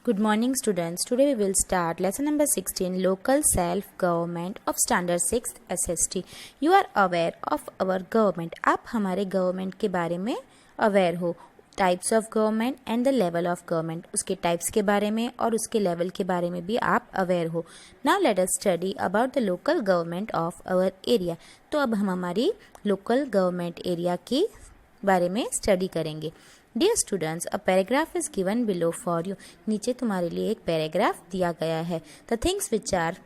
Good morning students. Today we will start lesson number 16 Local Self-Government of Standard 6th SST. You are aware of our government. आप हमारे government के बारे में aware हो. Types of government and the level of government. उसके types के बारे में और उसके लेवल के बारे में भी आप अवेयर हो. Now let us study about the local government of our area. तो अब हम हमारी लोकल गवर्नमेंट एरिया के बारे में स्टडी करेंगे. Dear students, a paragraph is given below for you. नीचे तुम्हारे लिए एक पैराग्राफ दिया गया है. The things which are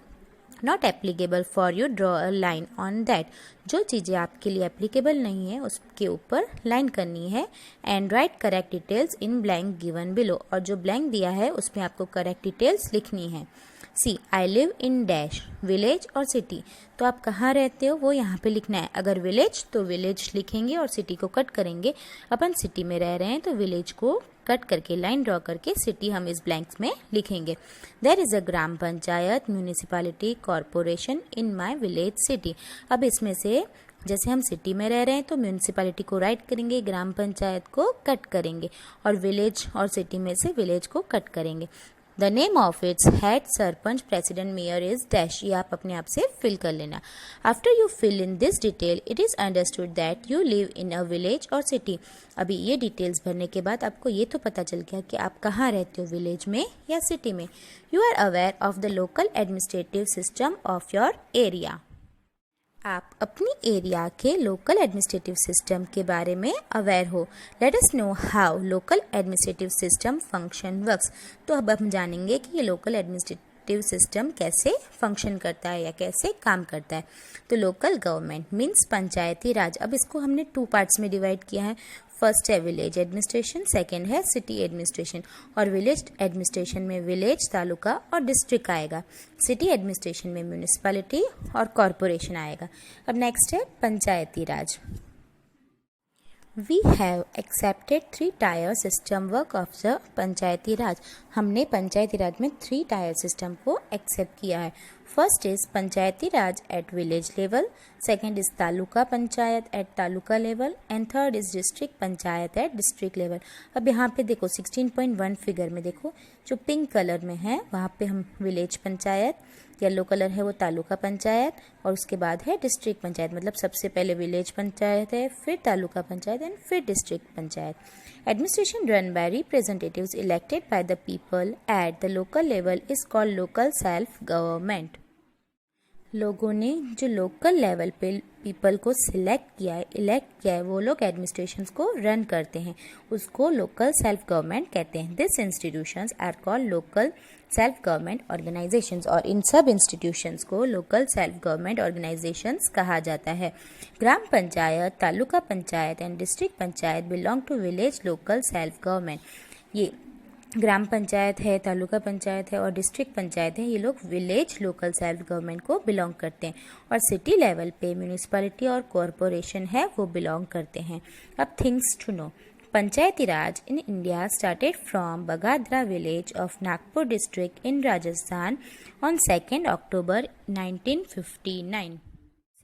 not applicable for you, draw a line on that. जो चीज़ें आपके लिए एप्लीकेबल नहीं है उसके ऊपर लाइन करनी है. And right correct details in blank given below. और जो ब्लैंक दिया है उसमें आपको करेक्ट डिटेल्स लिखनी है. See I live in dash, village और सिटी. तो आप कहाँ रहते हो वो यहाँ पे लिखना है. अगर विलेज तो विलेज लिखेंगे और सिटी को कट करेंगे. अपन सिटी में रह रहे हैं तो विलेज को कट करके लाइन ड्रॉ करके सिटी हम इस ब्लैंक्स में लिखेंगे. There is a gram panchayat, municipality, corporation in my village city. अब इसमें से जैसे हम सिटी में रह रहे हैं तो म्यूनिसिपैलिटी को राइट करेंगे, ग्राम पंचायत को कट करेंगे और विलेज और सिटी में से विलेज को कट करेंगे. The name of its head, sarpanch, president, mayor is dash. ये आप अपने आप से फिल कर लेना. After you fill in this detail it is understood that you live in a village और सिटी. अभी ये डिटेल्स भरने के बाद आपको ये तो पता चल गया कि आप कहाँ रहते हो, विलेज में या सिटी में. You are aware of the local administrative system of your area. आप अपनी एरिया के लोकल एडमिनिस्ट्रेटिव सिस्टम के बारे में अवेयर हो. Let us know how local administrative system function works. तो अब हम जानेंगे कि ये लोकल एडमिनिस्ट्रेटिव सिस्टम कैसे फंक्शन करता है या कैसे काम करता है. तो लोकल गवर्नमेंट मीन्स पंचायती राज. अब इसको हमने 2 पार्ट्स में डिवाइड किया है. फर्स्ट है विलेज एडमिनिस्ट्रेशन, सेकेंड है सिटी एडमिनिस्ट्रेशन. और विलेज एडमिनिस्ट्रेशन में विलेज, तालुका और डिस्ट्रिक्ट आएगा. सिटी एडमिनिस्ट्रेशन में म्यूनिसिपैलिटी और कॉरपोरेशन आएगा. अब नेक्स्ट है panchayati raj. We have accepted 3 tier system work of the panchayati raj. हमने पंचायती राज में 3 टायर सिस्टम को एक्सेप्ट किया है. First is panchayati raj at village level, second is taluka panchayat at taluka level and third is district panchayat at district level. अब यहाँ पे देखो 16.1 फिगर में देखो जो पिंक कलर में है वहाँ पे हम विलेज पंचायत, येलो कलर है वो तालुका पंचायत और उसके बाद है डिस्ट्रिक्ट पंचायत. मतलब सबसे पहले विलेज पंचायत है, फिर तालुका पंचायत एंड फिर district panchayat. Administration run by representatives elected by the people at the local level is called local self government. लोगों ने जो लोकल लेवल पे पीपल को सिलेक्ट किया है, इलेक्ट किया है, वो लोग एडमिनिस्ट्रेशंस को रन करते हैं. उसको लोकल सेल्फ गवर्नमेंट कहते हैं. This institutions are called local self government organisations. और इन सब इंस्टीट्यूशंस को लोकल सेल्फ गवर्नमेंट ऑर्गेनाइजेशंस कहा जाता है. Gram panchayat, taluka panchayat and district panchayat belong to village local self government. ये ग्राम पंचायत है, तालुका पंचायत है और डिस्ट्रिक्ट पंचायत है, ये लोग विलेज लोकल सेल्फ गवर्नमेंट को बिलोंग करते हैं. और सिटी लेवल पे म्यूनिसिपैलिटी और कॉरपोरेशन है वो बिलोंग करते हैं. अब things to know. Panchayati raj in India started from Bagadra village of Nagpur district in Rajasthan on 2nd October 1959.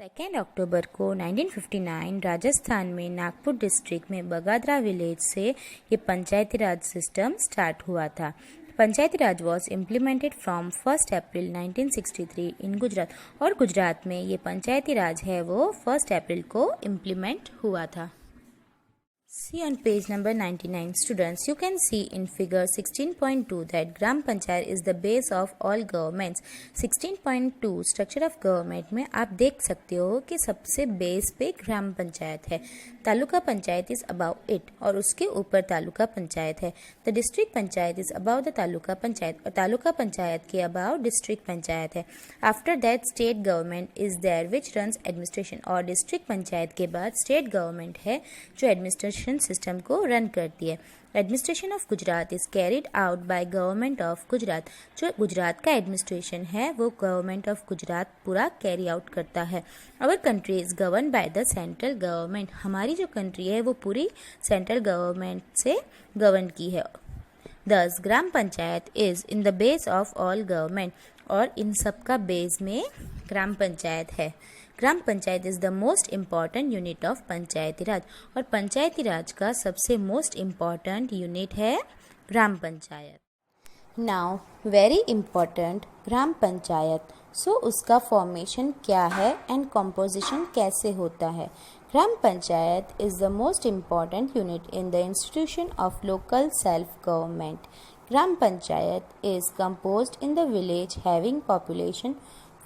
2 अक्टूबर को 1959 राजस्थान में नागपुर डिस्ट्रिक्ट में बगाद्रा विलेज से ये पंचायती राज सिस्टम स्टार्ट हुआ था. पंचायती राज वॉज इम्प्लीमेंटेड फ्रॉम 1 अप्रैल 1963 इन गुजरात. और गुजरात में ये पंचायती राज है वो 1 अप्रैल को इम्प्लीमेंट हुआ था. See on page number 99, students, you can see in figure 16.2 that Gram Panchayat is the base of all governments. 16.2 structure of government में आप देख सकते हो कि सबसे बेस पे ग्राम पंचायत है. Taluka panchayat is above it और उसके ऊपर तालुका पंचायत है. The district panchayat is above the taluka panchayat और तालुका पंचायत के अबाव डिस्ट्रिक्ट पंचायत है. After that state government is there which runs administration. और डिस्ट्रिक्ट पंचायत के बाद स्टेट गवर्नमेंट है जो एडमिनिस्ट्रेशन सिस्टम को रन करती है. Administration of Gujarat is carried out by government of Gujarat. जो गुजरात का एडमिनिस्ट्रेशन है वो गवर्नमेंट ऑफ गुजरात पूरा कैरी आउट करता है. Our country is govern by the central government. हमारी जो कंट्री है वो पूरी सेंट्रल गवर्नमेंट से गवर्न की है. This gram panchayat is in the base of all government. और इन सब का बेस में ग्राम पंचायत है. Gram panchayat is the most important unit of panchayati raj. और पंचायती राज का सबसे मोस्ट इम्पॉर्टेंट यूनिट है gram panchayat. Now very important gram panchayat. So उसका फॉर्मेशन क्या है एंड कॉम्पोजिशन कैसे होता है। Gram panchayat is the most important unit in the institution of local self government. Gram panchayat is composed in the village having population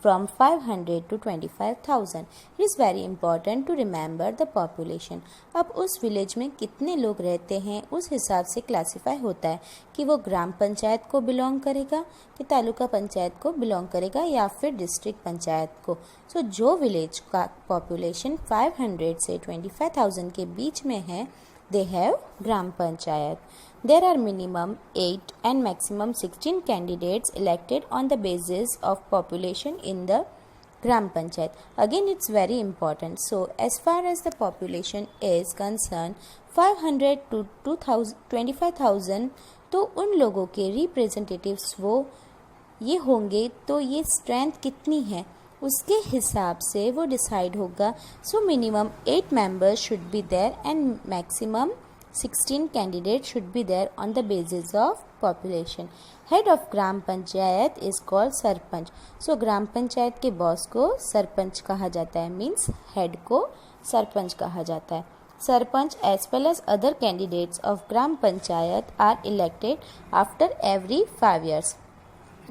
from 500 to 25,000. It is very important to remember the population. अब उस village में कितने लोग रहते हैं उस हिसाब से क्लासीफाई होता है कि वो ग्राम पंचायत को बिलोंग करेगा, कि तालुका पंचायत को बिलोंग करेगा या फिर डिस्ट्रिक्ट पंचायत को। सो जो विलेज का पॉपुलेशन 500 से 25,000 के बीच में है, they have gram panchayat. There are minimum 8 and maximum 16 candidates elected on the basis of population in the gram panchayat. Again, it's very important. So as far as the population is concerned, 500 to 25,000, तो उन लोगों के representatives वो ये होंगे, तो ये strength कितनी है उसके हिसाब से वो डिसाइड होगा। So minimum 8 members should be there and maximum 16 candidate should be there on the basis of population. Head of gram panchayat is called sarpanch. So gram panchayat के बॉस को सरपंच कहा जाता है, मीन्स हेड को सरपंच कहा जाता है। Sarpanch as well as other candidates of gram panchayat are elected after every 5 years.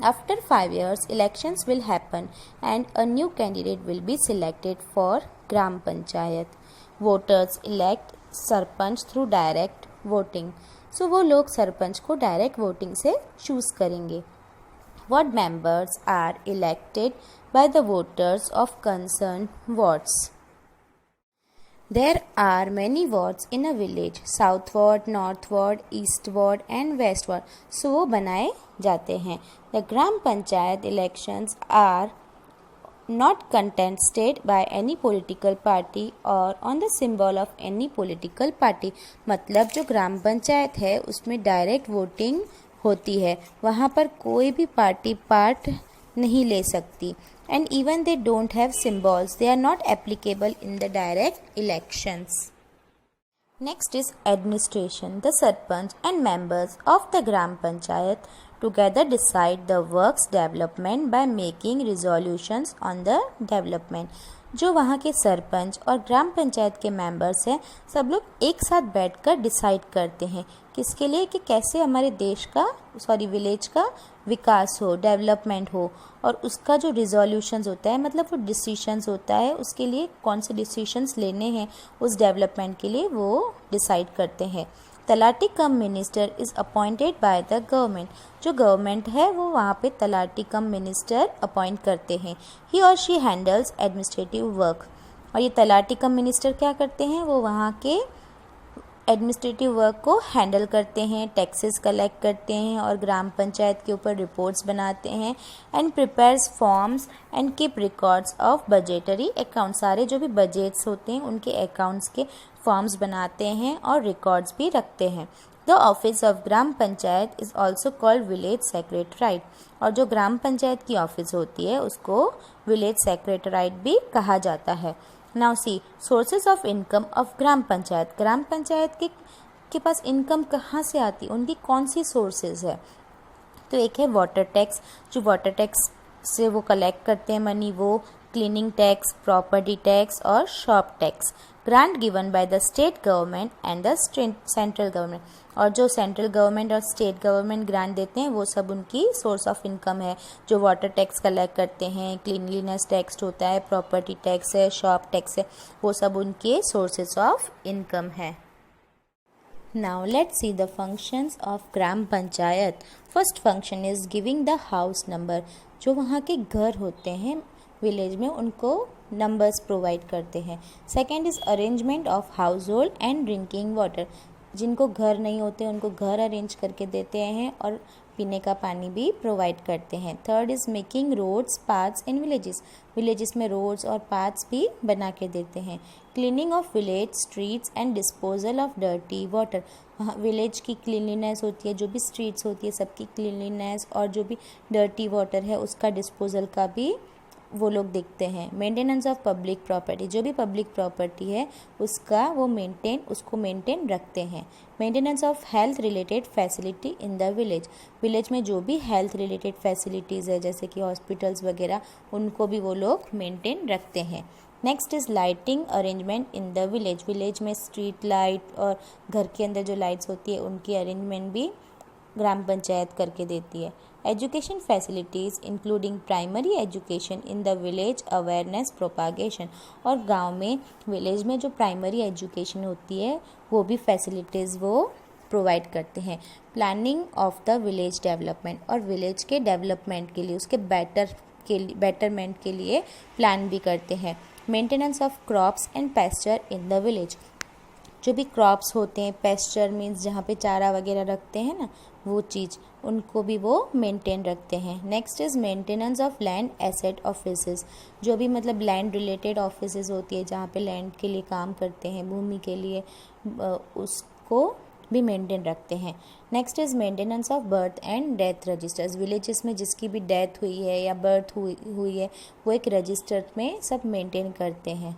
After 5 years, elections will happen and a new candidate will be selected for Gram Panchayat. Voters elect sarpanch through direct voting. So वो लोग सरपंच को direct voting से choose करेंगे. Ward members are elected by the voters of concerned wards. There are many wards in a village, south ward, north ward, east ward and west ward. So वो बनाए जाते हैं. The Gram Panchayat elections are not contested by any political party or on the symbol of any political party. मतलब जो ग्राम पंचायत है उसमें direct voting होती है, वहाँ पर कोई भी पार्टी पार्ट नहीं ले सकती. And even they don't have symbols, they are not applicable in the direct elections. Next is administration. The sarpanch and members of the gram panchayat together decide the works development by making resolutions on the development. जो वहाँ के सरपंच और ग्राम पंचायत के members हैं, सब लोग एक साथ बैठकर डिसाइड करते हैं किसके लिए, कि कैसे हमारे देश का विलेज का विकास हो, डेवलपमेंट हो, और उसका जो रिजोल्यूशंस होता है, मतलब वो डिसीशंस होता है, उसके लिए कौन से डिसीशंस लेने हैं उस डेवलपमेंट के लिए वो डिसाइड करते हैं. Talati cum minister is appointed by the government. जो गवर्नमेंट है वो वहाँ पे तलाटी कम मिनिस्टर अपॉइंट करते हैं. ही और शी हैंडल्स एडमिनिस्ट्रेटिव वर्क. और ये तलाटी कम मिनिस्टर क्या करते हैं, वो वहाँ के एडमिनिस्ट्रेटिव वर्क को हैंडल करते हैं, टैक्सेस कलेक्ट करते हैं और ग्राम पंचायत के ऊपर रिपोर्ट्स बनाते हैं. And prepares forms and keep records of budgetary account. सारे जो भी बजट्स होते हैं उनके अकाउंट्स के फॉर्म्स बनाते हैं और रिकॉर्ड्स भी रखते हैं. The office of gram panchayat is also called village secretariat. और जो ग्राम पंचायत की ऑफिस होती है उसको विलेज सेक्रेटराइट भी कहा जाता है. Now see, sources of income of ग्राम पंचायत. ग्राम पंचायत के पास इनकम कहाँ से आती है, उनकी कौन सी सोर्सेज है. तो एक है वाटर टैक्स, जो वाटर टैक्स से वो कलेक्ट करते हैं मनी, वो क्लीनिंग टैक्स, प्रॉपर्टी टैक्स और shop tax. Grant given by the state government and the central government. और जो सेंट्रल गवर्नमेंट और स्टेट गवर्नमेंट ग्रांट देते हैं वो सब उनकी सोर्स ऑफ इनकम है. जो वाटर टैक्स कलेक्ट करते हैं, क्लीनलीनेस टैक्स होता है, प्रॉपर्टी टैक्स है, शॉप टैक्स है, वो सब उनके सोर्सेज ऑफ इनकम है. Now let's see the functions of gram panchayat. First function is giving the house number. जो वहाँ के घर होते हैं विलेज में उनको नंबर्स प्रोवाइड करते हैं. Second is arrangement of house hold and drinking water. जिनको घर नहीं होते उनको घर अरेंज करके देते हैं और पीने का पानी भी प्रोवाइड करते हैं. Third is making roads paths in villages में रोड्स और पाथ्स भी बना के देते हैं. Cleaning of village streets and disposal of dirty water. वहाँ विलेज की क्लीनलीनेस होती है, जो भी स्ट्रीट्स होती है सबकी क्लीनलीनेस, और जो भी डर्टी वाटर है उसका डिस्पोजल का भी वो लोग देखते हैं। मेंटेनेंस ऑफ पब्लिक प्रॉपर्टी, जो भी पब्लिक प्रॉपर्टी है उसका वो उसको मेंटेन रखते हैं। Maintenance of health related facility in the village, village में जो भी हेल्थ रिलेटेड फैसिलिटीज़ है जैसे कि हॉस्पिटल्स वगैरह उनको भी वो लोग मेंटेन रखते हैं। Next is lighting arrangement in the village, village में स्ट्रीट लाइट और घर के अंदर जो लाइट्स होती है उनकी अरेंजमेंट भी ग्राम पंचायत करके देती है। Education facilities including primary education in the village awareness propagation, और गांव में विलेज में जो प्राइमरी एजुकेशन होती है वो भी फैसिलिटीज़ वो प्रोवाइड करते हैं। Planning of the village development, और विलेज के डेवलपमेंट के लिए उसके बेटरमेंट के लिए प्लान भी करते हैं। Maintenance of crops and pasture in the village, जो भी क्रॉप्स होते हैं, पेस्चर मीन्स जहाँ पे चारा वगैरह रखते हैं ना वो चीज़, उनको भी वो मेंटेन रखते हैं। Next is maintenance of land asset offices, जो भी मतलब लैंड रिलेटेड ऑफिसेस होती है जहाँ पे लैंड के लिए काम करते हैं, भूमि के लिए, उसको भी मेंटेन रखते हैं। Next is maintenance of birth and death registers, villages में जिसकी भी डेथ हुई है या बर्थ हुई है वो एक रजिस्टर में सब मेंटेन करते हैं।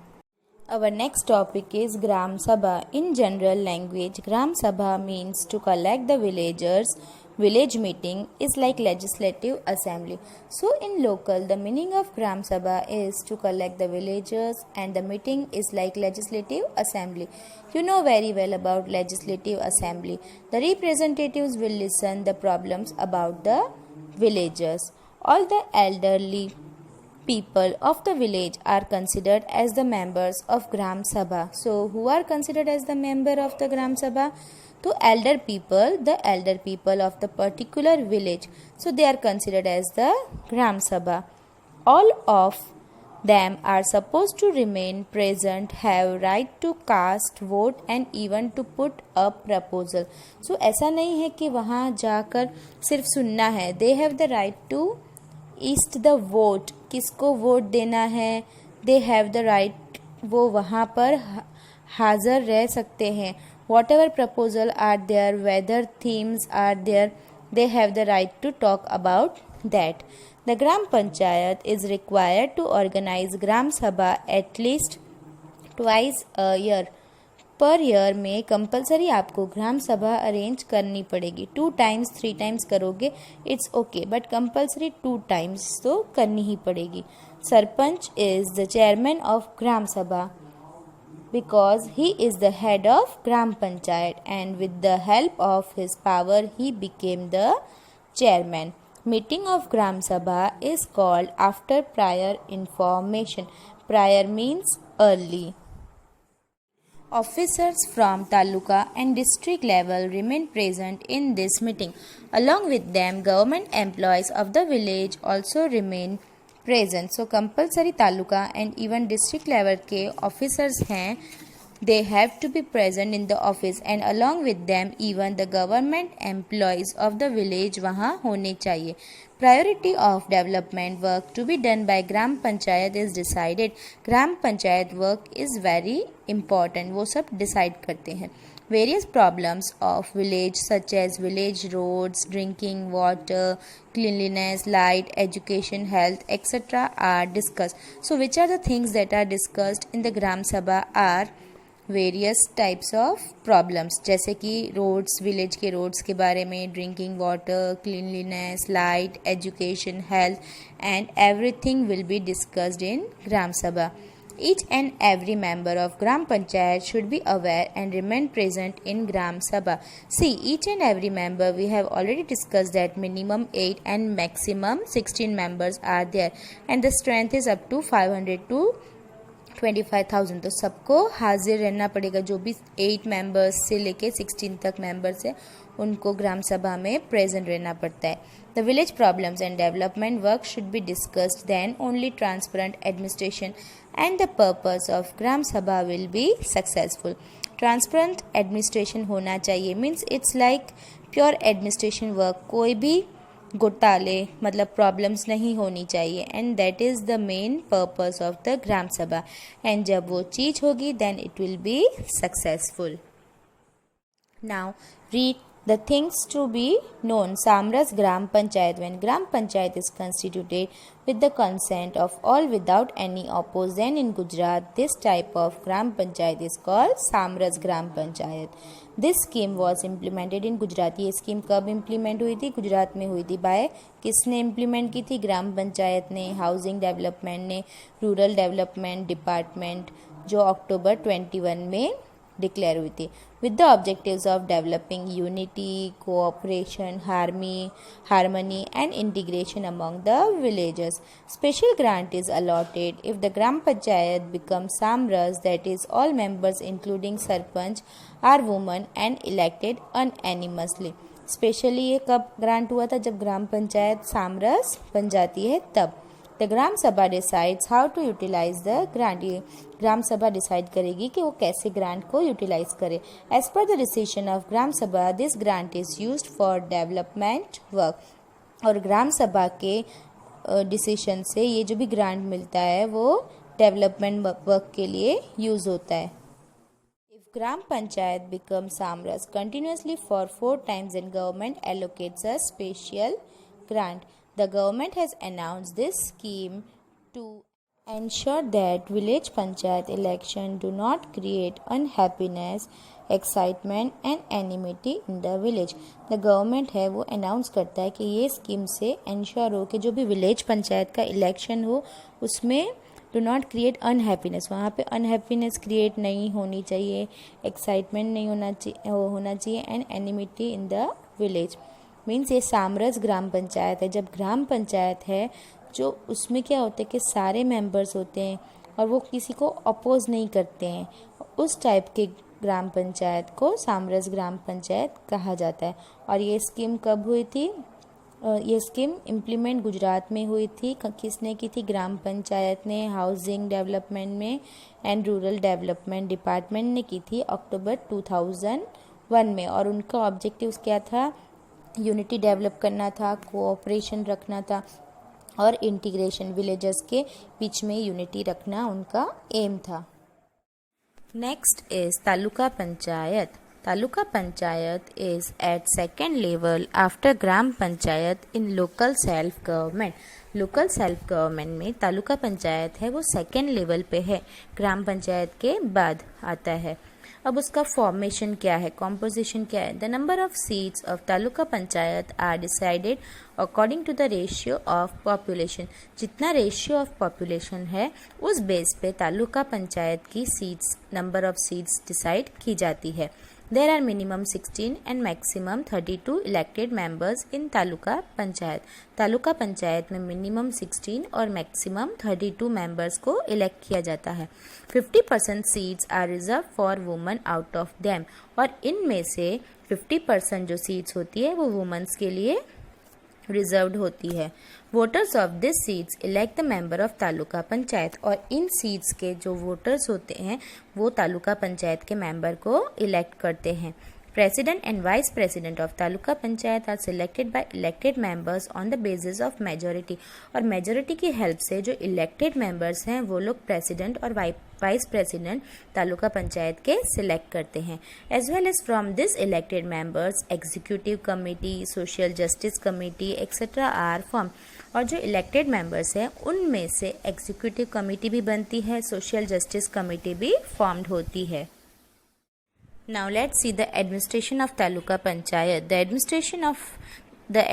Our next topic is Gram Sabha. In general language, Gram Sabha means to collect the villagers. Village meeting is like legislative assembly. So in local, the meaning of Gram Sabha is to collect the villagers, and the meeting is like legislative assembly. You know very well about legislative assembly. The representatives will listen the problems about the villagers. All the elderly people of the village are considered as the members of Gram Sabha. So who are considered as the member of the Gram Sabha? So the elder people of the particular village, so they are considered as the Gram Sabha. All of them are supposed to remain present, have right to cast vote and even to put up proposal. So ऐसा नहीं है कि वहाँ जाकर सिर्फ सुनना है. They have the right to east the vote, किसको वोट देना है, दे हैव द राइट, वो वहाँ पर हाज़र रह सकते हैं. Whatever proposal are there, whether themes are there, they have the right to talk about that. The gram panchayat is required to organise gram sabha at least twice a year. पर year में compulsory आपको ग्राम सभा अरेंज करनी पड़ेगी. 2 times 3 times करोगे it's okay, but compulsory 2 times तो करनी ही पड़ेगी. Sarpanch is the chairman of gram sabha because he is the head of gram panchayat, and with the help of his power he became the chairman. Meeting of gram sabha is called after prior information. Prior means early. Officers from taluka and district level remain present in this meeting. Along with them, government employees of the village also remain present. So compulsory taluka and even district level के officers हैं, they have to be present in the office, and along with them even the government employees of the village वहाँ होने चाहिए. Priority of development work to be done by Gram Panchayat is decided. Gram Panchayat work is very important. वो सब decide करते हैं. Various problems of village such as village roads, drinking water, cleanliness, light, education, health, etc. are discussed. So which are the things that are discussed in the Gram Sabha are various types of problems, जैसे कि roads, village के roads के बारे में, drinking water, cleanliness, light, education, health, and everything will be discussed in gram sabha. Each and every member of Gram Panchayat should be aware and remain present in Gram Sabha. See, each and every member, we have already discussed that minimum 8 and maximum 16 members are there, and the strength is up to 500 to 25,000. तो सबको हाजिर रहना पड़ेगा. जो भी 8 members से लेके 16 तक मेंबर्स है उनको ग्राम सभा में प्रेजेंट रहना पड़ता है. The village problems and development work should be discussed, then only transparent administration and the purpose of Gram Sabha will be successful. Transparent administration होना चाहिए, means it's like pure administration work. कोई भी घोटाले मतलब problems नहीं होनी चाहिए, and that is the main purpose of the gram sabha. And जब वो चीज़ होगी then it will be successful. Now read The things to be known. Samras Gram Panchayat. When Gram Panchayat is constituted with the consent of all without any opposition in Gujarat, this type of Gram Panchayat is called Samras Gram Panchayat. This scheme was implemented in Gujarat. ये scheme कब implement हुई थी? गुजरात में हुई थी. Bye किसने implement की थी? ग्राम पंचायत ने, हाउसिंग डेवलपमेंट ने, रूरल डेवलपमेंट डिपार्टमेंट, जो अक्टूबर 21 में डिक्लेयर हुई थी. With the objectives of developing unity, cooperation, harmony and integration among the villages. Special grant is allotted if the gram panchayat become samras, that is all members including sarpanch are woman and elected unanimously. Specially ये कब grant हुआ था? जब ग्राम पंचायत सामरस बन जाती है तब. The gram sabha decides how to utilise the grant. ये ग्राम सभा डिसाइड करेगी कि वो कैसे ग्रांट को यूटिलाइज करे. As per the decision of gram सभा, this grant is used for development work. और ग्राम सभा के डिसीजन से ये जो भी ग्रांट मिलता है वो डेवलपमेंट वर्क के लिए यूज होता है. If Gram Panchayat becomes Samras continuously for 4 times, then government allocates a special grant. The government has announced this scheme to ensure that village panchayat election do not create unhappiness, excitement and enmity in the village. The government है वो announce करता है कि ये scheme से ensure हो कि जो भी विलेज पंचायत का इलेक्शन हो उसमें डू नॉट क्रिएट अनहैप्पीनेस, वहाँ पे अनहैप्पीनेस क्रिएट नहीं होनी चाहिए, एक्साइटमेंट नहीं होना चाहिए and enmity in the village. Means ये सामरस ग्राम पंचायत है. जब ग्राम पंचायत है जो उसमें क्या होता है कि सारे मेंबर्स होते हैं और वो किसी को अपोज नहीं करते हैं, उस टाइप के ग्राम पंचायत को सामरस ग्राम पंचायत कहा जाता है. और ये स्कीम कब हुई थी? ये स्कीम इम्प्लीमेंट गुजरात में हुई थी. किसने की थी? ग्राम पंचायत ने, हाउसिंग डेवलपमेंट में एंड रूरल डेवलपमेंट डिपार्टमेंट ने की थी अक्टूबर 2001 में. और उनका ऑब्जेक्टिव क्या था? यूनिटी डेवलप करना था, कोऑपरेशन रखना था और इंटीग्रेशन, विलेजेस के बीच में यूनिटी रखना उनका एम था. Next is taluka panchayat. Taluka panchayat is at second level after gram panchayat in local self government. Local self government में तालुका पंचायत है वो सेकेंड लेवल पे है, ग्राम पंचायत के बाद आता है. अब उसका फॉर्मेशन क्या है, कॉम्पोजिशन क्या है? The number of seats of taluka panchayat are decided according to the ratio of population. जितना रेशियो ऑफ पॉपुलेशन है उस बेस पे तालुका पंचायत की seats, number of seats decide की जाती है. There are minimum 16 and maximum 32 elected members in taluka panchayat. Taluka panchayat में मिनिमम 16 और मैक्सिमम 32 मेंबर्स को इलेक्ट किया जाता है. 50% seats are reserve for women out of them. और इनमें से 50% जो सीट्स होती है वो वुमेन्स के लिए रिजर्व्ड होती है. Voters of this seats elect the member of taluka panchayat. और इन सीट्स के जो वोटर्स होते हैं वो तालुका पंचायत के मेंबर को इलेक्ट करते हैं. President and vice president of taluka panchayat are selected by elected members on the basis of majority. और मेजोरिटी की हेल्प से जो इलेक्टेड मेंबर्स हैं वो लोग प्रेसिडेंट और वाइस प्रेसिडेंट तालुका पंचायत के सिलेक्ट करते हैं. As well as from this elected members executive committee, social justice committee etcetera are form. और जो इलेक्टेड मेंबर्स हैं उनमें से एग्जीक्यूटिव कमेटी भी बनती है, सोशल जस्टिस कमेटी भी फॉर्म्ड होती है. Now let's see the administration of Taluka Panchayat. The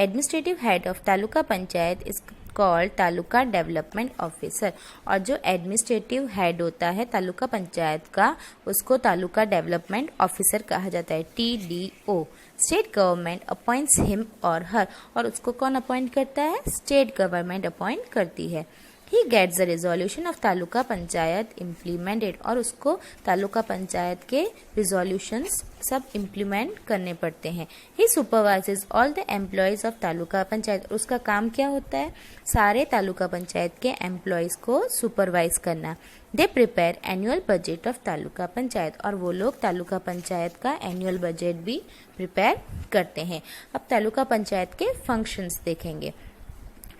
administrative head of Taluka Panchayat is called Taluka Development Officer. और जो एडमिनिस्ट्रेटिव हेड होता है तालुका पंचायत का उसको तालुका डेवलपमेंट ऑफिसर कहा जाता है, TDO. State government appoints him और हर. और उसको कौन अपॉइंट करता है? स्टेट गवर्नमेंट अपॉइंट करती है. He gets the resolution of taluka panchayat implemented. और उसको तालुका पंचायत के रिजोल्यूशंस सब इम्प्लीमेंट करने पड़ते हैं. He supervises all the employees of taluka panchayat. उसका काम क्या होता है? सारे तालुका पंचायत के एम्प्लॉयज़ को सुपरवाइज करना. They prepare annual budget of taluka panchayat. और वो लोग तालुका पंचायत का एनुअल बजट भी प्रिपेयर करते हैं. अब तालुका पंचायत के फंक्शंस देखेंगे.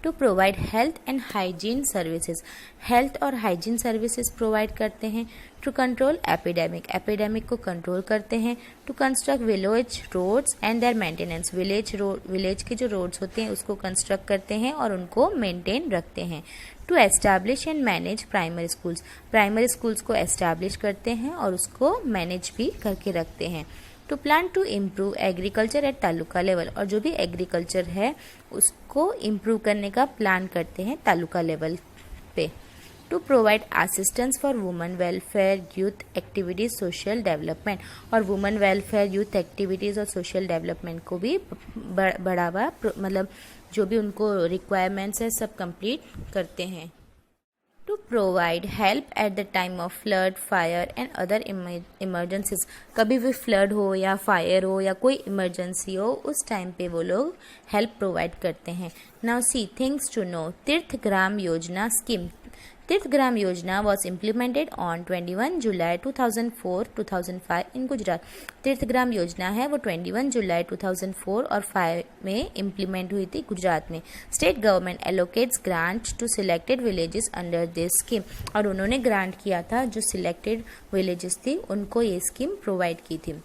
To provide health and hygiene services, health और हाइजीन सर्विसेज प्रोवाइड करते हैं। टू कंट्रोल एपिडेमिक, एपिडेमिक को कंट्रोल करते हैं। To construct village roads and their maintenance, village के जो रोड्स होते हैं उसको कंस्ट्रक्ट करते हैं और उनको मेंटेन रखते हैं। To establish and manage primary schools, primary schools को एस्टैब्लिश करते हैं और उसको मैनेज भी करके रखते हैं। To plan to improve agriculture at taluka level, और जो भी एग्रीकल्चर है उसको इम्प्रूव करने का प्लान करते हैं तालुका लेवल पे। To provide assistance for women welfare youth activities social development, और वुमेन वेलफेयर यूथ एक्टिविटीज़ और सोशल डेवलपमेंट को भी बढ़ावा, मतलब जो भी उनको रिक्वायरमेंट्स है सब कंप्लीट करते हैं। To provide help at the time of flood, fire and other emergencies, कभी भी फ्लड हो या फायर हो या कोई इमरजेंसी हो उस टाइम पे वो लोग हेल्प प्रोवाइड करते हैं। Now see things to know, Tirth Gram Yojana scheme, Tirth Gram Yojana was implemented on 21 July 2004-2005 in Gujarat. Tirth Gram योजना है वो 21 जुलाई 2004 और 5 में इम्प्लीमेंट हुई थी गुजरात में। State government allocates grant to selected villages under this scheme, और उन्होंने ग्रांट किया था जो सिलेक्टेड विलेजेस थी उनको ये स्कीम प्रोवाइड की थी।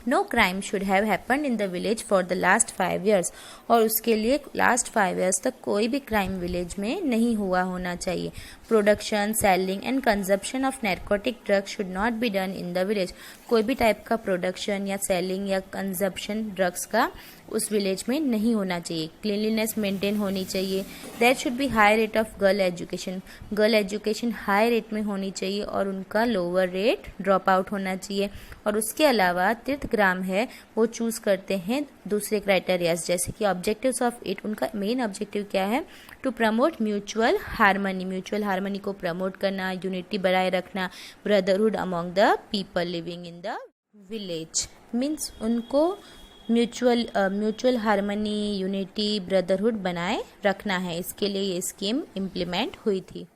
No crime should have happened in the village for the last 5 years, और उसके लिए लास्ट 5 years तक कोई भी क्राइम विलेज में नहीं हुआ होना चाहिए। Production, selling and consumption of narcotic drugs should not be done in the village, कोई भी टाइप का प्रोडक्शन या सेलिंग या कंजप्शन ड्रग्स का उस विलेज में नहीं होना चाहिए। क्लीनलीनेस मेंटेन होनी चाहिए। There should be high rate of girl education, girl education high rate में होनी चाहिए और उनका लोअर रेट ड्रॉप आउट होना चाहिए। और उसके अलावा तीर्थ ग्राम है वो चूज करते हैं दूसरे क्राइटेरियाज, जैसे कि ऑब्जेक्टिव्स ऑफ इट, उनका मेन ऑब्जेक्टिव क्या है, to promote mutual harmony, mutual harmony को प्रमोट करना, यूनिटी बनाए रखना, brotherhood among the people living in the village, means उनको म्यूचुअल हार्मनी, यूनिटी, ब्रदरहुड बनाए रखना है। इसके लिए ये स्कीम इम्प्लीमेंट हुई थी।